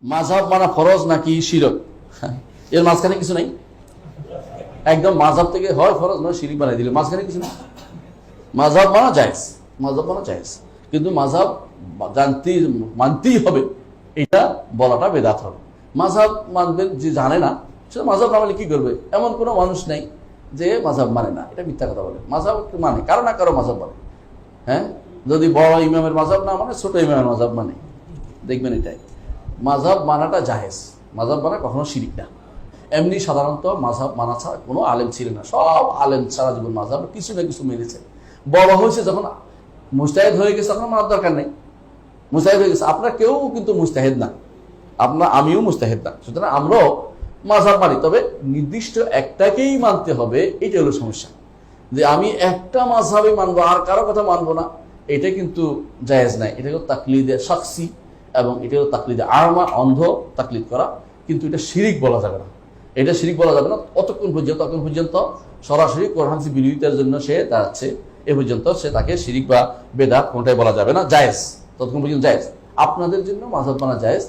মাযহাব মানা ফরজ নাকি শিরক, এর মাঝখানে কিছু নাই। একদম মাযহাব থেকে হয় ফরজ নয় শিরিক বানাই দিলে মাঝখানে কিছু নাই। মাযহাব মানা জায়েজ, মাযহাব মানা জায়েজ, কিন্তু মাযহাব মানতেই হবে এটা বলাটা বেদাত হবে। মাযহাব মানবেন যে জানে না সে মাযহাব না মানলে কি করবে? এমন কোনো মানুষ নাই যে মাযহাব মানে না, এটা মিথ্যা কথা বলে। মাযহাব মানে কারো না কারো মাযহাব মানে। হ্যাঁ, যদি বড় ইমামের মাযহাব না মানে ছোট ইমামের মাযহাব মানে, দেখবেন এটাই। মাযহাব মানাটা জায়েজ, মাযহাব মানা কখনো শিরিক না। এমনি সাধারণত মাযহাব মানা ছাড়া কোনো আলেম ছিলেন না, সব আলেম সারা জীবন মাযহাব কিছু না কিছু মেনেছে। বড় হয়েছে যখন মুজতাহিদ হয়ে গেছে তখন মানার দরকার নেই। মুজতাহিদ হয়ে গেছে, আপনার কেউ কিন্তু মুজতাহিদ না, আমিও মুজতাহিদ না, সুতরাং আমরাও মাযহাব মানি, তবে নির্দিষ্ট একটাকেই মানতে হবে। এটা হলো সমস্যা, যে আমি একটা মাযহাবে মানবো আর কারো কথা মানবো না, এটা কিন্তু জায়েজ নাই। এটা হলো তাকলিদে শাখসি এবং এটা হলো তাকলিদে আমা, অন্ধ তাকলিদ করা। কিন্তু এটা শিরিক বলা যাবে না, এটা শিরিক বলা যাবে না ততক্ষণ পর্যন্ত সরাসরি কোরআন হাদিসের বিরোধিতার জন্য সে দাঁড়াচ্ছে। এ পর্যন্ত সে তাকে শিরিক বা বেদাত কোনটাই বলা যাবে না, জায়েজ, ততক্ষণ পর্যন্ত জায়েজ। আপনাদের জন্য মাযহাব মানা জায়েজ।